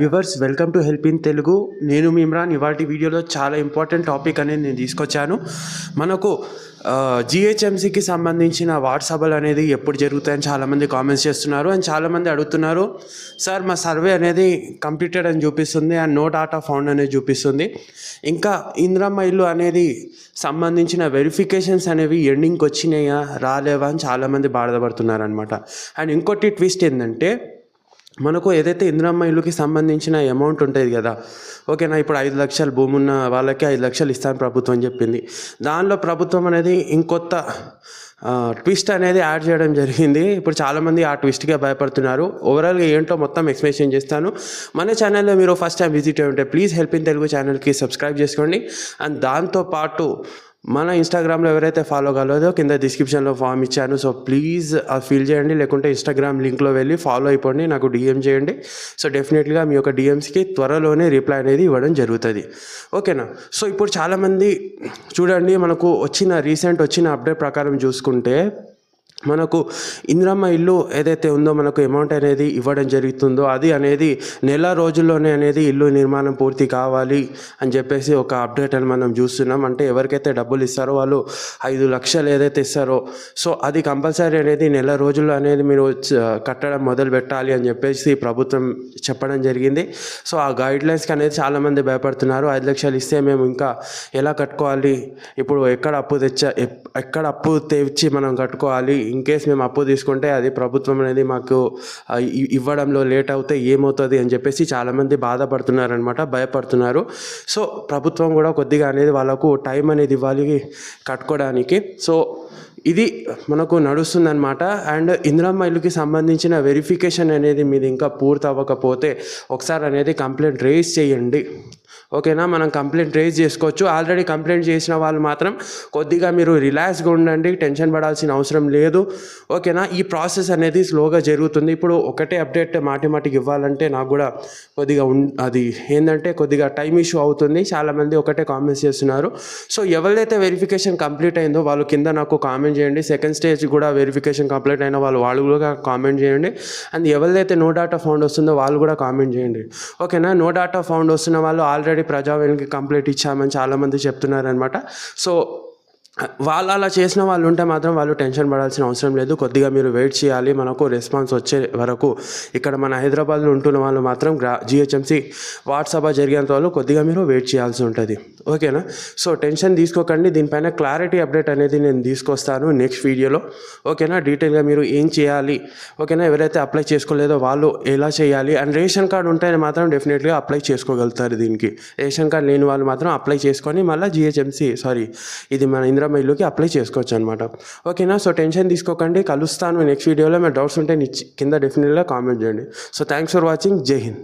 Viewers welcome to help in Telugu. నేను మీ ఇమ్రాన్. ఇవాటి వీడియోలో చాలా ఇంపార్టెంట్ టాపిక్ అనేది నేను తీసుకొచ్చాను. మనకు జిహెచ్ఎంసీకి సంబంధించిన వార్డు సభలు అనేది ఎప్పుడు జరుగుతాయని చాలామంది కామెంట్స్ చేస్తున్నారు. అండ్ చాలామంది అడుగుతున్నారు, సార్ మా సర్వే అనేది కంప్లీటెడ్ అని చూపిస్తుంది అండ్ నో డాటా ఫౌండ్ అనేది చూపిస్తుంది, ఇంకా ఇందిరమ్మ ఇల్లు అనేది సంబంధించిన వెరిఫికేషన్స్ అనేవి ఎండింగ్కి వచ్చినాయా రాలేవా అని చాలామంది బాధపడుతున్నారు అనమాట. అండ్ ఇంకోటి ట్విస్ట్ ఏంటంటే, మనకు ఏదైతే ఇందిరమ్మ ఇల్లుకి సంబంధించిన అమౌంట్ ఉంటుంది కదా, ఓకేనా, ఇప్పుడు 5 లక్షలు భూమి ఉన్న వాళ్ళకి 5 లక్షలు ఇస్తాను ప్రభుత్వం చెప్పింది. దానిలో ప్రభుత్వం అనేది ఇంకొత్త ట్విస్ట్ అనేది యాడ్ చేయడం జరిగింది. ఇప్పుడు చాలామంది ఆ ట్విస్ట్గా భయపడుతున్నారు. ఓవరాల్గా ఏంటో మొత్తం ఎక్స్ప్లెయిన్ చేస్తాను. మన ఛానల్లో మీరు ఫస్ట్ టైం విజిట్ అయి ఉంటే ప్లీజ్ హెల్ప్ ఇన్ తెలుగు ఛానల్కి సబ్స్క్రైబ్ చేసుకోండి. అండ్ దాంతోపాటు మన ఇన్స్టాగ్రామ్లో ఎవరైతే ఫాలో కాలేదో కింద డిస్క్రిప్షన్లో ఫామ్ ఇచ్చాను, సో ప్లీజ్ ఫిల్ చేయండి. లేకుంటే ఇన్స్టాగ్రామ్ లింక్లో వెళ్ళి ఫాలో అయిపోండి, నాకు డిఎం చేయండి. సో డెఫినెట్గా మీ యొక్క డిఎమ్స్కి త్వరలోనే రిప్లై అనేది ఇవ్వడం జరుగుతుంది, ఓకేనా. సో ఇప్పుడు చాలామంది చూడండి, మనకు రీసెంట్ వచ్చిన అప్డేట్ ప్రకారం చూసుకుంటే మనకు ఇందిరమ్మ ఇల్లు ఏదైతే ఉందో మనకు అమౌంట్ అనేది ఇవ్వడం జరుగుతుందో అది అనేది నెల రోజుల్లోనే అనేది ఇల్లు నిర్మాణం పూర్తి కావాలి అని చెప్పేసి ఒక అప్డేట్ అని మనం చూస్తున్నాం. అంటే ఎవరికైతే డబ్బులు ఇస్తారో వాళ్ళు 5 లక్షలు ఏదైతే ఇస్తారో సో అది కంపల్సరీ అనేది నెల రోజుల్లో అనేది మీరు కట్టడం మొదలు పెట్టాలి అని చెప్పేసి ప్రభుత్వం చెప్పడం జరిగింది. సో ఆ గైడ్లైన్స్కి అనేది చాలామంది భయపడుతున్నారు. 5 లక్షలు ఇస్తే మేము ఇంకా ఎలా కట్టుకోవాలి, ఇప్పుడు ఎక్కడ అప్పు తెచ్చి మనం కట్టుకోవాలి, ఇన్ కేస్ మేము అప్పు తీసుకుంటే అది ప్రభుత్వం అనేది మాకు ఇవ్వడంలో లేట్ అవుతే ఏమవుతుంది అని చెప్పేసి చాలామంది బాధపడుతున్నారనమాట, భయపడుతున్నారు. సో ప్రభుత్వం కూడా కొద్దిగా అనేది వాళ్ళకు టైం అనేది ఇవ్వాలి కట్టుకోవడానికి. సో ఇది మనకు నడుస్తుందన్నమాట. అండ్ ఇందిరమ్మ ఇల్లుకి సంబంధించిన వెరిఫికేషన్ అనేది మీది ఇంకా పూర్తి అవ్వకపోతే ఒకసారి అనేది కంప్లైంట్ రేజ్ చేయండి, ఓకేనా. మనం కంప్లైంట్ రేజ్ చేసుకోవచ్చు. ఆల్రెడీ కంప్లైంట్ చేసిన వాళ్ళు మాత్రం కొద్దిగా మీరు రిలాక్స్గా ఉండండి, టెన్షన్ పడాల్సిన అవసరం లేదు, ఓకేనా. ఈ ప్రాసెస్ అనేది స్లోగా జరుగుతుంది. ఇప్పుడు ఒకటే అప్డేట్ మాటికి ఇవ్వాలంటే నాకు కూడా కొద్దిగా అది ఏంటంటే కొద్దిగా టైం ఇష్యూ అవుతుంది. చాలామంది ఒకటే కామెంట్స్ చేస్తున్నారు. సో ఎవరైతే వెరిఫికేషన్ కంప్లీట్ అయిందో వాళ్ళు కింద నాకు కామెంట్ చేయండి. సెకండ్ స్టేజ్ కూడా వెరిఫికేషన్ కంప్లీట్ అయిన వాళ్ళు కూడా కామెంట్ చేయండి. అండ్ ఎవరైతే నో డాటా ఫౌండ్ వస్తుందో వాళ్ళు కూడా కామెంట్ చేయండి, ఓకేనా. నో డాటా ఫౌండ్ వస్తున్న వాళ్ళు ఆల్రెడీ ప్రజావేదికకి కంప్లీట్ ఇచ్చామని చాలామంది చెప్తున్నారనమాట. సో వాళ్ళు అలా చేసిన వాళ్ళు ఉంటే మాత్రం వాళ్ళు టెన్షన్ పడాల్సిన అవసరం లేదు. కొద్దిగా మీరు వెయిట్ చేయాలి, మనకు రెస్పాన్స్ వచ్చే వరకు. ఇక్కడ మన హైదరాబాద్లో ఉంటున్న వాళ్ళు మాత్రం జిహెచ్ఎంసీ వార్డు సభ జరిగేంత వాళ్ళు కొద్దిగా మీరు వెయిట్ చేయాల్సి ఉంటుంది, ఓకేనా. సో టెన్షన్ తీసుకోకండి, దీనిపైన క్లారిటీ అప్డేట్ అనేది నేను తీసుకొస్తాను నెక్స్ట్ వీడియోలో, ఓకేనా. డీటెయిల్గా మీరు ఏం చేయాలి, ఓకేనా. ఎవరైతే అప్లై చేసుకోలేదో వాళ్ళు ఎలా చేయాలి, అండ్ రేషన్ కార్డు ఉంటేనే మాత్రం డెఫినెట్గా అప్లై చేసుకోగలుగుతారు దీనికి. రేషన్ కార్డు లేని వాళ్ళు మాత్రం అప్లై చేసుకొని మళ్ళీ ఇది మన ఇందిరమ్మ ఇల్లుకి అప్లై చేసుకోవచ్చు అనమాట, ఓకేనా. సో టెన్షన్ తీసుకోకండి, కలుస్తాను నెక్స్ట్ వీడియోలో. మీ డౌట్స్ ఉంటే కింద డెఫినెట్గా కామెంట్ చేయండి. So thanks for watching. జై హింద్.